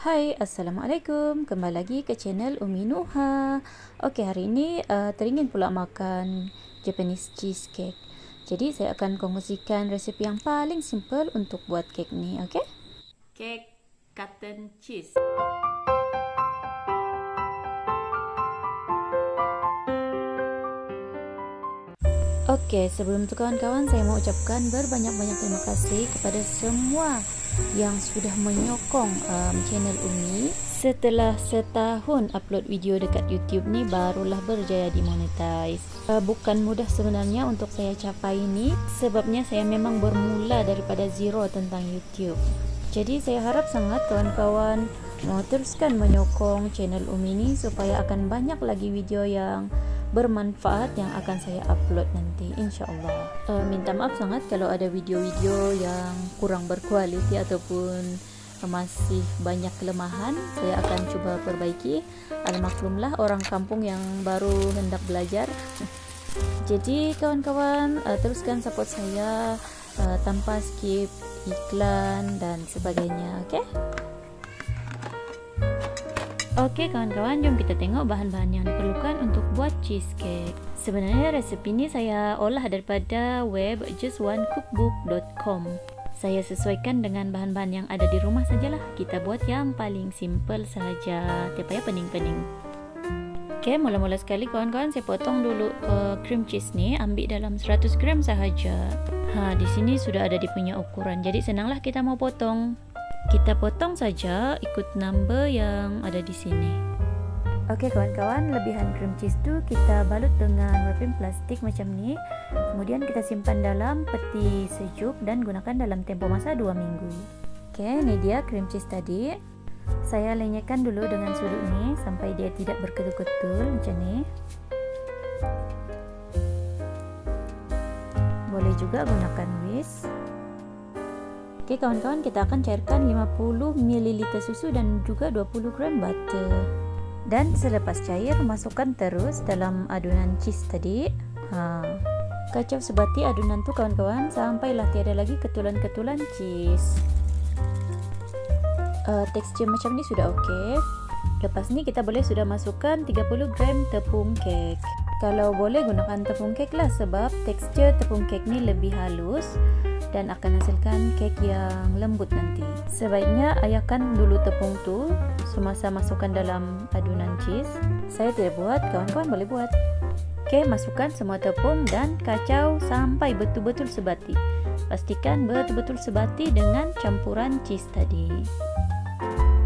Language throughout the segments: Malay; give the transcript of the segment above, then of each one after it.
Hai, Assalamualaikum. Kembali lagi ke channel Umi Nuha. Okey, hari ini teringin pula makan Japanese cheesecake. Jadi saya akan kongsikan resep yang paling simple untuk buat kek ni, okey? Kek cotton cheese. Okey, sebelum itu kawan-kawan, saya mau ucapkan berbanyak-banyak terima kasih kepada semua yang sudah menyokong channel Umi. Setelah setahun upload video dekat YouTube ni, barulah berjaya dimonetize. Bukan mudah sebenarnya untuk saya capai ini, sebabnya saya memang bermula daripada zero tentang YouTube. Jadi saya harap sangat kawan-kawan mau teruskan menyokong channel Umi ni supaya akan banyak lagi video yang bermanfaat yang akan saya upload nanti, insyaAllah. Minta maaf sangat kalau ada video-video yang kurang berkualiti ataupun masih banyak kelemahan. Saya akan cuba perbaiki. Maklumlah orang kampung yang baru hendak belajar. Jadi kawan-kawan, teruskan support saya tanpa skip iklan dan sebagainya, okey? Oke kawan-kawan, jom kita tengok bahan-bahan yang diperlukan untuk buat cheesecake. Sebenarnya resep ini saya olah daripada web justonecookbook.com. Saya sesuaikan dengan bahan-bahan yang ada di rumah sajalah. Kita buat yang paling simple saja, tak payah pening-pening. Oke, mula-mula sekali kawan-kawan, saya potong dulu cream cheese ni, ambil dalam 100 gram sahaja. Di sini sudah ada dia punya ukuran, jadi senanglah kita mau potong. Kita potong saja ikut number yang ada di sini. Okey kawan-kawan, lebihan cream cheese tu kita balut dengan wrapping plastik macam ni. Kemudian kita simpan dalam peti sejuk dan gunakan dalam tempoh masa 2 minggu. Okey, ini dia cream cheese tadi. Saya lenyekkan dulu dengan sudut ni sampai dia tidak berketul-ketul macam ni. Boleh juga gunakan whisk. Okey kawan-kawan, kita akan cairkan 50 ml susu dan juga 20 gram butter. Dan selepas cair, masukkan terus dalam adunan cheese tadi. Kacau sebati adunan tu kawan-kawan sampailah tiada lagi ketulan-ketulan cheese. Tekstur macam ni sudah okey. Lepas ni kita boleh sudah masukkan 30 gram tepung kek. Kalau boleh gunakan tepung kek lah, sebab tekstur tepung kek ni lebih halus dan akan hasilkan kek yang lembut nanti. Sebaiknya ayahkan dulu tepung tu semasa masukkan dalam adunan cheese. Saya tidak buat, kawan-kawan boleh buat. Okey, masukkan semua tepung dan kacau sampai betul-betul sebati. Pastikan betul-betul sebati dengan campuran cheese tadi.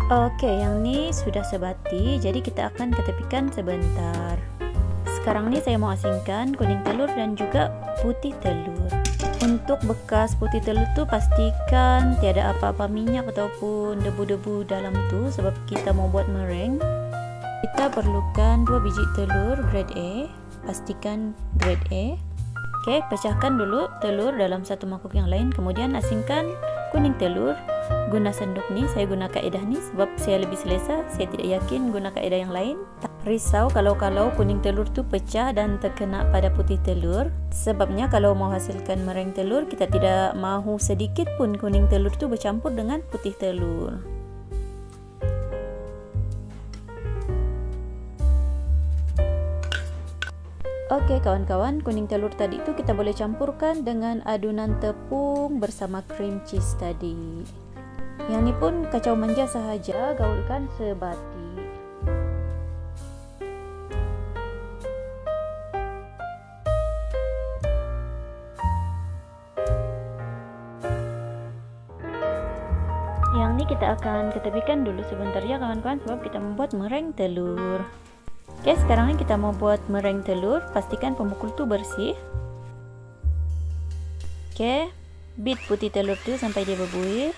Okey, yang ni sudah sebati, jadi kita akan ketepikan sebentar. Sekarang ni saya mau asingkan kuning telur dan juga putih telur. Untuk bekas putih telur tu pastikan tiada apa-apa minyak ataupun debu-debu dalam tu, sebab kita mau buat meringue. Kita perlukan 2 biji telur grade A. Pastikan grade A. Okey, pecahkan dulu telur dalam satu mangkuk yang lain. Kemudian asingkan kuning telur. Guna sendok ni, saya guna kaedah ni sebab saya lebih selesa. Saya tidak yakin guna kaedah yang lain. Risau kalau kuning telur tu pecah dan terkena pada putih telur. Sebabnya kalau mau hasilkan meringue telur, kita tidak mahu sedikit pun kuning telur tu bercampur dengan putih telur. Okey kawan-kawan, kuning telur tadi tu kita boleh campurkan dengan adunan tepung bersama cream cheese tadi. Yang ni pun kacau manja sahaja, gaulkan sebati. Yang ni kita akan ketepikan dulu sebentar ya kawan-kawan, sebab kita membuat meringue telur. Okey, sekarang ni kita mau buat meringue telur. Pastikan pemukul tu bersih. Okey, beat putih telur tu sampai dia berbuih.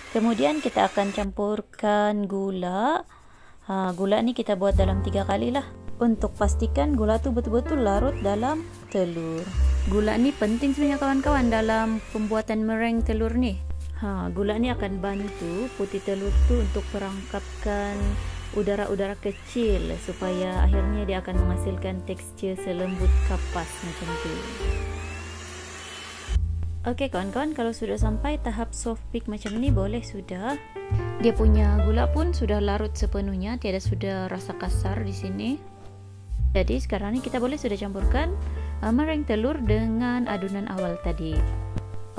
Kemudian kita akan campurkan gula. Gula ni kita buat dalam 3 kali lah. Untuk pastikan gula tu betul-betul larut dalam telur. Gula ni penting sebenarnya kawan-kawan dalam pembuatan meringue telur ni. Gula ni akan bantu putih telur tu untuk perangkapkan udara-udara kecil supaya akhirnya dia akan menghasilkan tekstur selembut kapas macam tu. Oke kawan-kawan, kalau sudah sampai tahap soft peak macam ni boleh sudah. Dia punya gula pun sudah larut sepenuhnya, tiada sudah rasa kasar di sini. Jadi sekarang ni kita boleh sudah campurkan meringue telur dengan adunan awal tadi.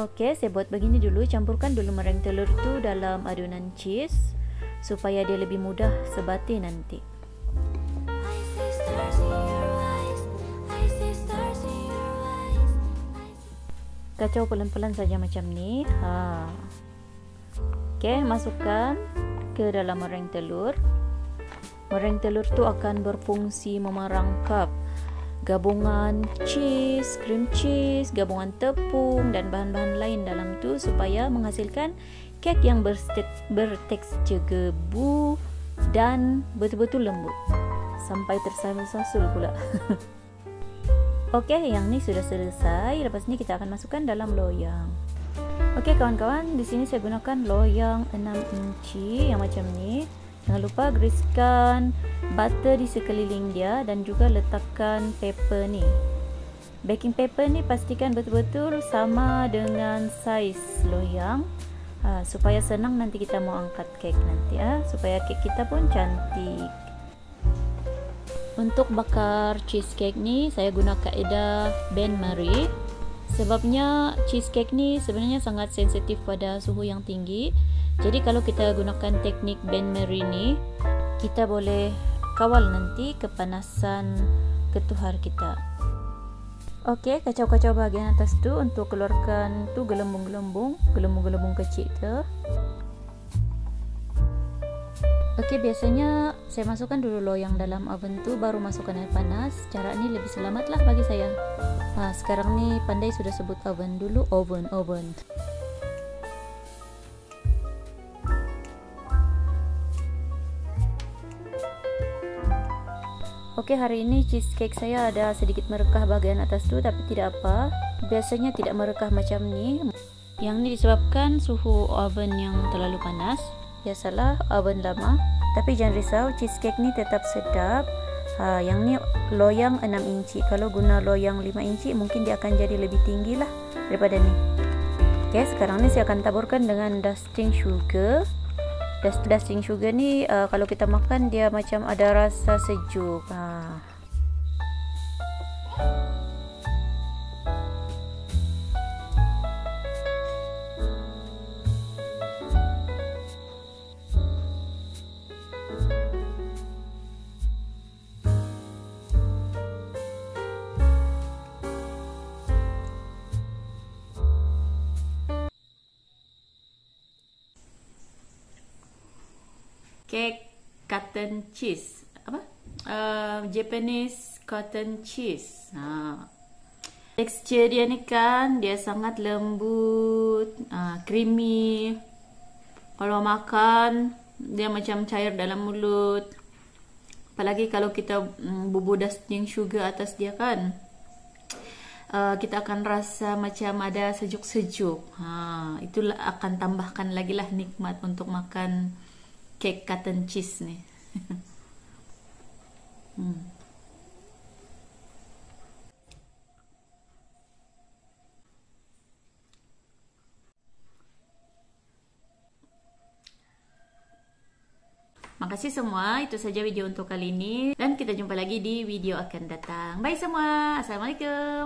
Oke, saya buat begini dulu, campurkan dulu meringue telur tu dalam adunan cheese supaya dia lebih mudah sebati nanti. Kacau pelan-pelan saja macam ni. Okey, masukkan ke dalam meringue telur. Meringue telur tu akan berfungsi memerangkap gabungan cheese, cream cheese, gabungan tepung dan bahan-bahan lain dalam tu supaya menghasilkan kek yang bertekstur gebu dan betul-betul lembut sampai tersasul-sasul pula. Okey, yang ni sudah selesai. Lepas ni kita akan masukkan dalam loyang. Okey kawan-kawan, di sini saya gunakan loyang 6 inci yang macam ni. Jangan lupa greasekan butter di sekeliling dia dan juga letakkan pepper ni. Baking paper ni pastikan betul-betul sama dengan saiz loyang supaya senang nanti kita mau angkat kek nanti supaya kek kita pun cantik. Untuk bakar cheesecake ni saya guna kaedah bain-marie. Sebabnya cheesecake ni sebenarnya sangat sensitif pada suhu yang tinggi. Jadi kalau kita gunakan teknik bain-marie ni, kita boleh kawal nanti kepanasan ketuhar kita. Okey, kacau-kacau bahagian atas tu untuk keluarkan tu gelembung-gelembung kecil tu. Okey, biasanya saya masukkan dulu loyang dalam oven tu baru masukkan air panas. Cara ni lebih selamat lah bagi saya. Sekarang ni pandai sudah sebut oven, dulu oven. Okey, hari ini cheesecake saya ada sedikit merekah bahagian atas tu, tapi tidak apa. Biasanya tidak merekah macam ni. Yang ni disebabkan suhu oven yang terlalu panas. Biasalah oven lama, tapi jangan risau, cheesecake ni tetap sedap. Yang ni loyang 6 inci. Kalau guna loyang 5 inci mungkin dia akan jadi lebih tinggi lah daripada ni. Okey, sekarang ni saya akan taburkan dengan dusting sugar. Dusting sugar ni kalau kita makan dia macam ada rasa sejuk. Cake cotton cheese, Japanese cotton cheese. Tekstur dia ni kan, dia sangat lembut, creamy. Kalau makan dia macam cair dalam mulut. Apalagi kalau kita bubur dusting sugar atas dia kan, kita akan rasa macam ada sejuk-sejuk. Itulah akan tambahkan lagi lah nikmat untuk makan cake cotton cheese ni. Makasih semua, itu saja video untuk kali ini dan kita jumpa lagi di video akan datang. Bye semua, assalamualaikum.